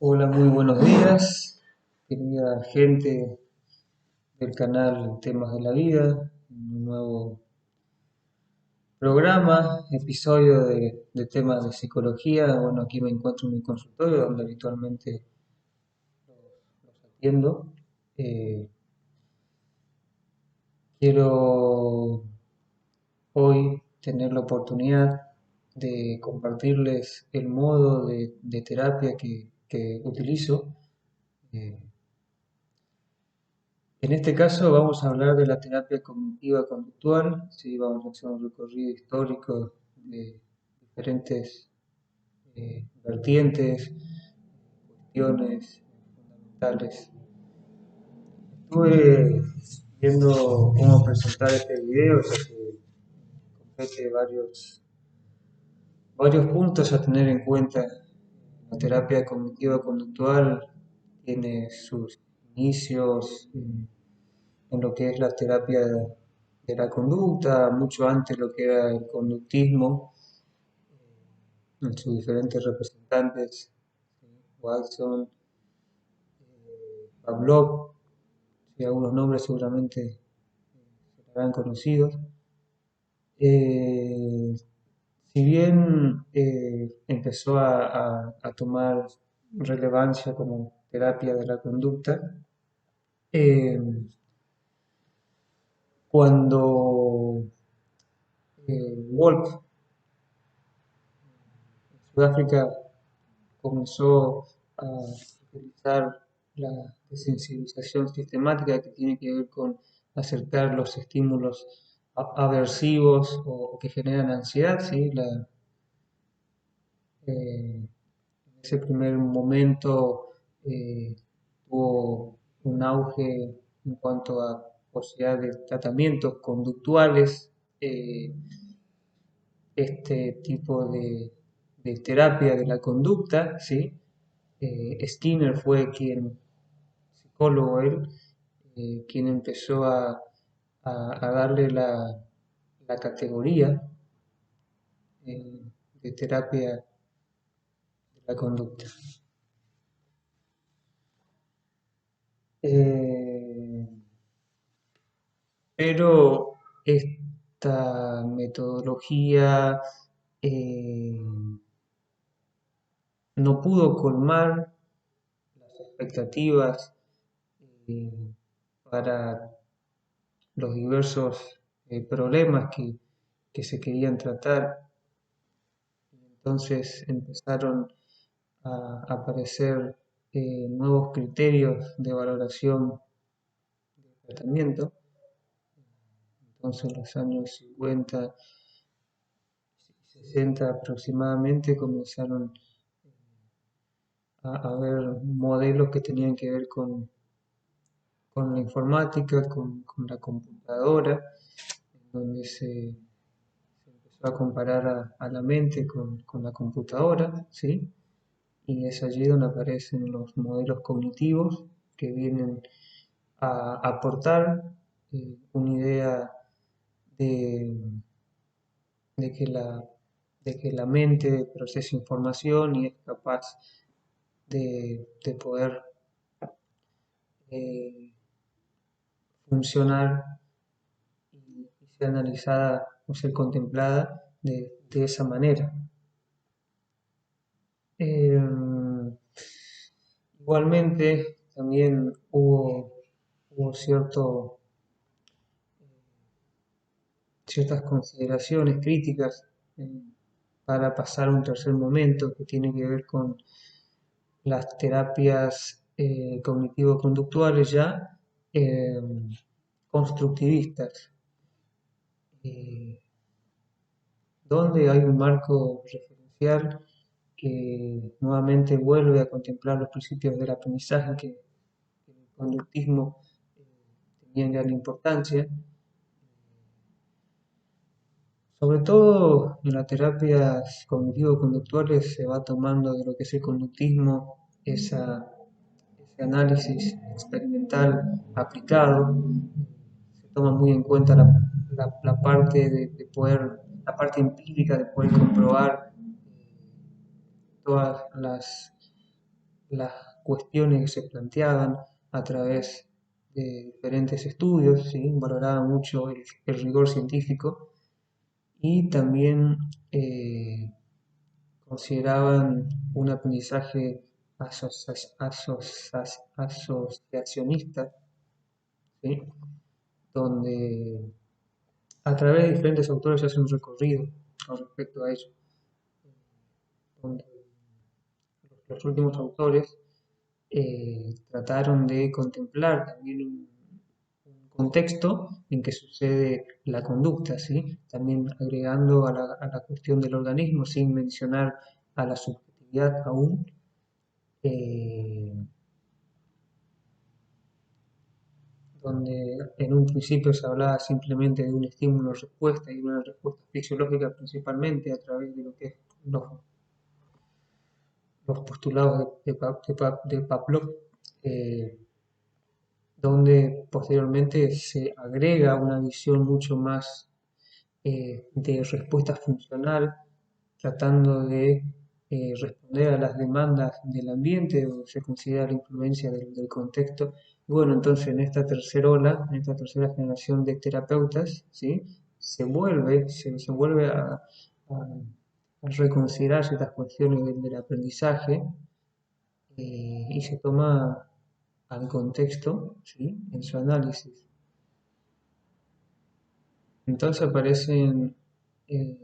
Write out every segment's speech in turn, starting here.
Hola, muy buenos días, querida gente del canal Temas de la Vida, un nuevo programa, episodio de temas de psicología. Bueno, aquí me encuentro en mi consultorio donde habitualmente los atiendo. Eh, Quiero hoy tener la oportunidad de compartirles el modo de terapia que utilizo. Eh, En este caso vamos a hablar de la terapia cognitiva conductual, sí, vamos a hacer un recorrido histórico de diferentes vertientes, cuestiones fundamentales. Estuve viendo cómo presentar este video, ya que compete varios puntos a tener en cuenta. La terapia cognitiva conductual tiene sus inicios en lo que es la terapia de la conducta, mucho antes lo que era el conductismo, en sus diferentes representantes, Watson, Pavlov, y algunos nombres seguramente serán conocidos. Eh, si bien empezó a tomar relevancia como terapia de la conducta, eh, cuando Wolf en Sudáfrica comenzó a utilizar la desensibilización sistemática que tiene que ver con acercar los estímulos aversivos o que generan ansiedad, ¿sí? En ese primer momento tuvo un auge en cuanto a posibilidad de tratamientos conductuales. Este tipo de terapia de la conducta, ¿sí? Skinner fue psicólogo él, quien empezó a darle la categoría eh, de terapia de la conducta. Eh, pero esta metodología eh, no pudo colmar las expectativas eh, para los diversos problemas que se querían tratar. Entonces empezaron a aparecer nuevos criterios de valoración del tratamiento. Entonces en los años 50 y 60 aproximadamente comenzaron a haber modelos que tenían que ver con la informática, con la computadora, donde se empezó a comparar a la mente con la computadora, ¿sí? Y es allí donde aparecen los modelos cognitivos que vienen a aportar una idea de, de que de que la mente procesa información y es capaz de poder eh, funcionar y ser analizada o ser contemplada de esa manera. Eh, Igualmente, también hubo ciertas consideraciones críticas eh, para pasar a un tercer momento que tiene que ver con las terapias cognitivo-conductuales ya eh, constructivistas, eh, donde hay un marco referencial que nuevamente vuelve a contemplar los principios del aprendizaje que en el conductismo eh, tenían gran importancia. Sobre todo en las terapias cognitivo-conductuales se va tomando de lo que es el conductismo, ese análisis experimental aplicado, se toma muy en cuenta la parte de poder, la parte empírica de poder comprobar todas las cuestiones que se planteaban a través de diferentes estudios, ¿sí? Valoraba mucho el rigor científico y también consideraban un aprendizaje asociacionista, ¿sí? Donde a través de diferentes autores se hace un recorrido con respecto a ello, donde los últimos autores trataron de contemplar también un contexto en que sucede la conducta, ¿sí? También agregando a la cuestión del organismo sin mencionar a la subjetividad aún, eh, donde en un principio se hablaba simplemente de un estímulo-respuesta y una respuesta fisiológica principalmente a través de lo que es los postulados de Pavlov, eh, donde posteriormente se agrega una visión mucho más de respuesta funcional, tratando de responder a las demandas del ambiente, o se considera la influencia del contexto. Y bueno, entonces en esta tercera ola, en esta tercera generación de terapeutas, ¿sí? Se vuelve a reconsiderar ciertas cuestiones del aprendizaje y se toma al contexto, ¿sí? En su análisis. Entonces aparecen eh,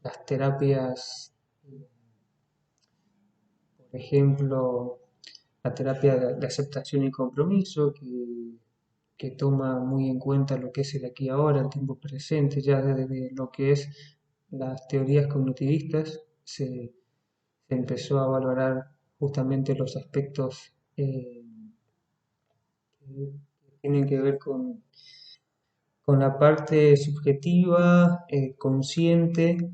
las terapias, por ejemplo, la terapia de aceptación y compromiso, que toma muy en cuenta lo que es el aquí y ahora, el tiempo presente, ya desde lo que es las teorías cognitivistas, se empezó a valorar justamente los aspectos que tienen que ver con la parte subjetiva, consciente,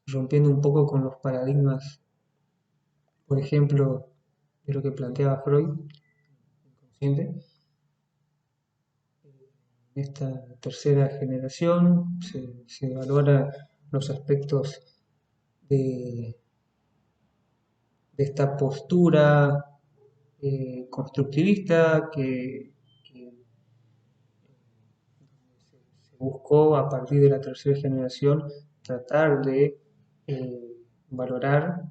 rompiendo un poco con los paradigmas, por ejemplo, de lo que planteaba Freud, inconsciente. En esta tercera generación se valora los aspectos de, de esta postura constructivista que se buscó a partir de la tercera generación tratar de valorar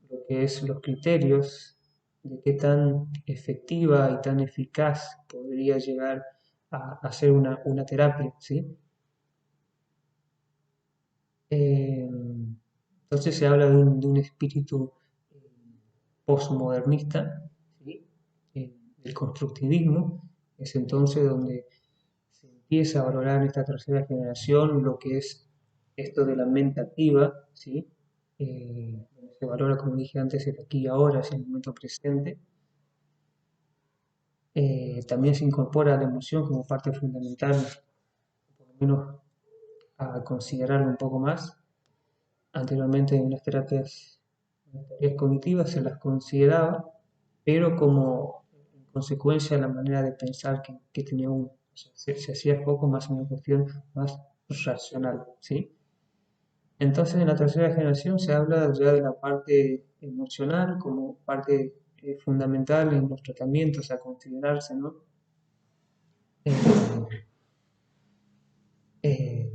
lo que es los criterios de qué tan efectiva y tan eficaz podría llegar a ser una terapia, ¿sí? Eh, entonces se habla de un espíritu eh, postmodernista, ¿sí? Del constructivismo, es entonces donde se empieza a valorar en esta tercera generación lo que es esto de la mente activa, ¿sí? Donde se valora, como dije antes, el aquí y ahora, es el momento presente. También se incorpora la emoción como parte fundamental, por lo menos a considerarlo un poco más. Anteriormente en las teorías cognitivas se las consideraba, pero como en consecuencia de la manera de pensar que tenía uno. O sea, se hacía foco más en una cuestión más racional, ¿sí? Entonces en la tercera generación se habla ya de la parte emocional como parte fundamental en los tratamientos a considerarse, ¿no? Eh, eh,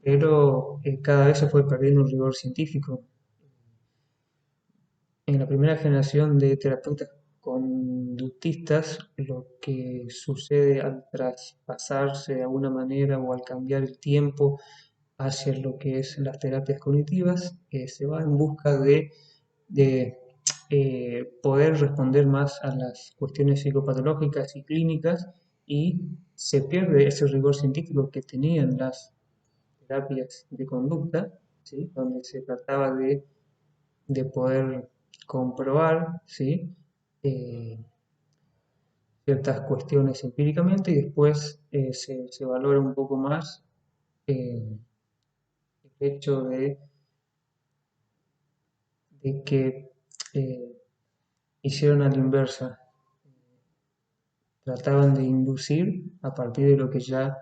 pero cada vez se fue perdiendo un rigor científico. En la primera generación de terapeutas conductistas, lo que sucede al traspasarse de alguna manera o al cambiar el tiempo hacia lo que es las terapias cognitivas, se va en busca de poder responder más a las cuestiones psicopatológicas y clínicas y se pierde ese rigor científico que tenían las terapias de conducta, ¿sí? Donde se trataba de poder comprobar, ¿sí? Eh, ciertas cuestiones empíricamente y después se valora un poco más el hecho de que eh, hicieron a la inversa, trataban de inducir a partir de lo que ya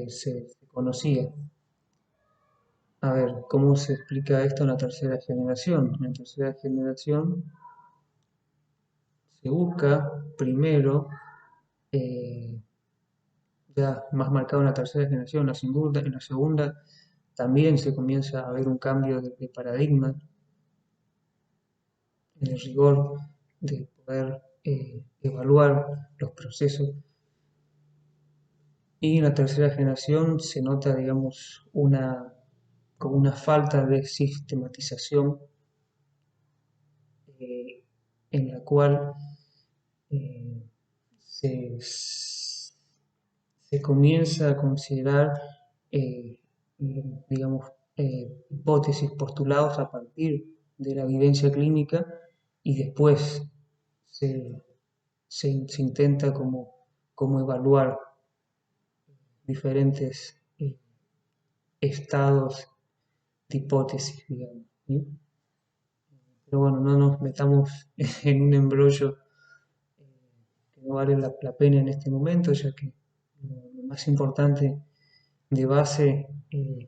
se conocía. A ver, ¿cómo se explica esto en la tercera generación? En la tercera generación se busca primero, eh, ya más marcado en la tercera generación, en la segunda también se comienza a ver un cambio de paradigma en el rigor de poder evaluar los procesos. Y en la tercera generación se nota, digamos, como una falta de sistematización eh, en la cual eh, se, se comienza a considerar, eh, digamos, hipótesis, postulados a partir de la vivencia clínica y después se, se intenta como evaluar diferentes estados de hipótesis, digamos, ¿sí? Pero bueno, no nos metamos en un embrollo que no vale la pena en este momento, ya que lo más importante de base en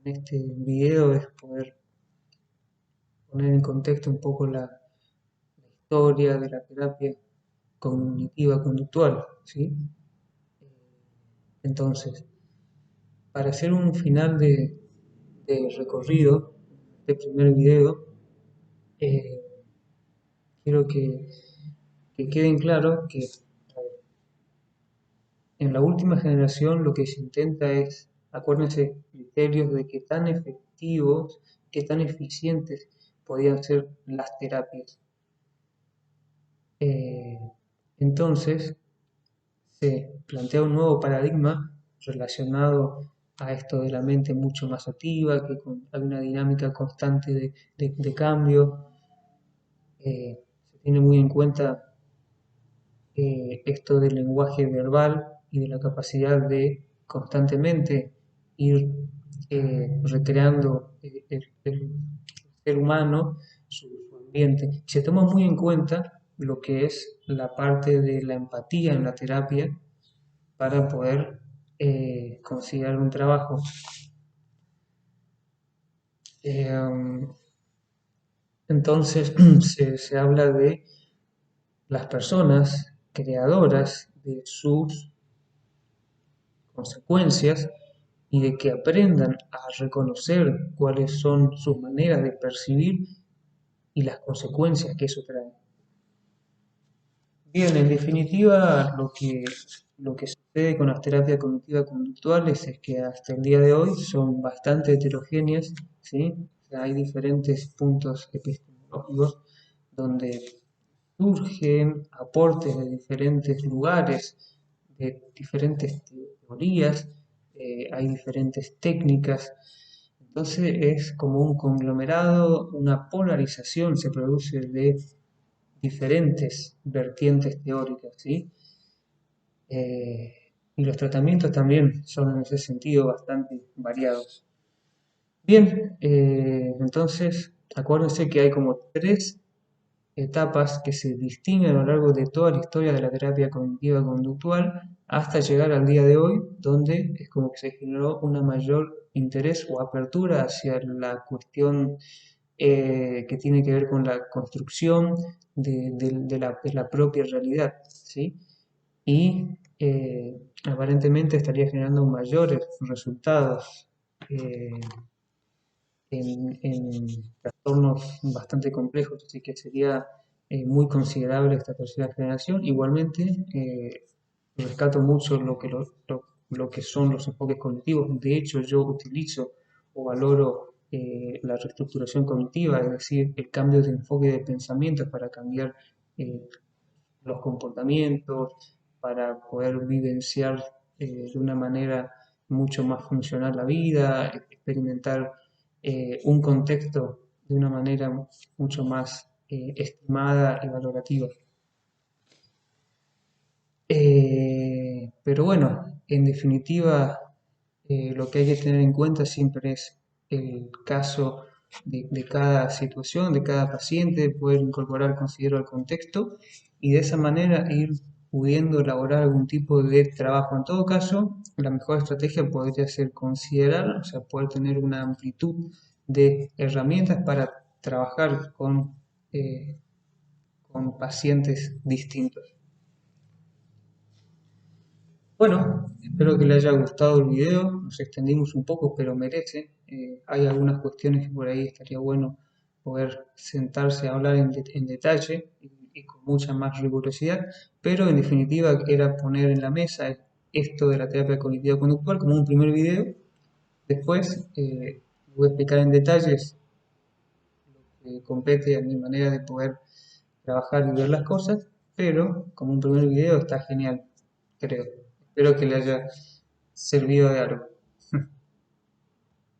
este video es poder poner en contexto un poco la historia de la terapia cognitiva conductual, ¿sí? Entonces, para hacer un final de recorrido de primer video, eh, quiero que queden claros que en la última generación lo que se intenta es, acuérdense, criterios de qué tan efectivos, qué tan eficientes podían ser las terapias. Eh, entonces, se plantea un nuevo paradigma relacionado a esto de la mente mucho más activa, hay una dinámica constante de cambio. Se tiene muy en cuenta esto del lenguaje verbal y de la capacidad de constantemente ir recreando el ser humano, su ambiente. Se toma muy en cuenta lo que es la parte de la empatía en la terapia para poder considerar un trabajo. Eh, entonces se habla de las personas creadoras de sus consecuencias y de que aprendan a reconocer cuáles son sus maneras de percibir y las consecuencias que eso trae. Bien, en definitiva, lo que sucede con las terapias cognitivas conductuales es que hasta el día de hoy son bastante heterogéneas, ¿sí? O sea, hay diferentes puntos epistemológicos donde surgen aportes de diferentes lugares, de diferentes teorías, hay diferentes técnicas. Entonces es como un conglomerado, una polarización se produce de diferentes vertientes teóricas, ¿sí? Y los tratamientos también son en ese sentido bastante variados. Bien, entonces acuérdense que hay como tres etapas que se distinguen a lo largo de toda la historia de la terapia cognitiva conductual hasta llegar al día de hoy, donde es como que se generó una mayor interés o apertura hacia la cuestión que tiene que ver con la construcción de la propia realidad, ¿sí? Y aparentemente estaría generando mayores resultados en trastornos bastante complejos, así que sería muy considerable esta tercera generación. Igualmente, rescato mucho lo que son los enfoques cognitivos. De hecho, yo utilizo o valoro la reestructuración cognitiva, es decir, el cambio de enfoque de pensamiento para cambiar los comportamientos, para poder vivenciar de una manera mucho más funcional la vida, experimentar un contexto de una manera mucho más estimada y valorativa. Pero bueno, en definitiva, lo que hay que tener en cuenta siempre es el caso de cada situación, de cada paciente, poder incorporar, considero, el contexto y de esa manera ir pudiendo elaborar algún tipo de trabajo. En todo caso, la mejor estrategia podría ser considerar, o sea, poder tener una amplitud de herramientas para trabajar con pacientes distintos. Bueno, espero que le haya gustado el video, nos extendimos un poco, pero merece. Hay algunas cuestiones que por ahí estaría bueno poder sentarse a hablar en detalle y con mucha más rigurosidad, pero en definitiva era poner en la mesa esto de la terapia cognitiva conductual como un primer video. Después voy a explicar en detalles lo que compete a mi manera de poder trabajar y ver las cosas, pero como un primer video está genial, creo. Espero que le haya servido de algo.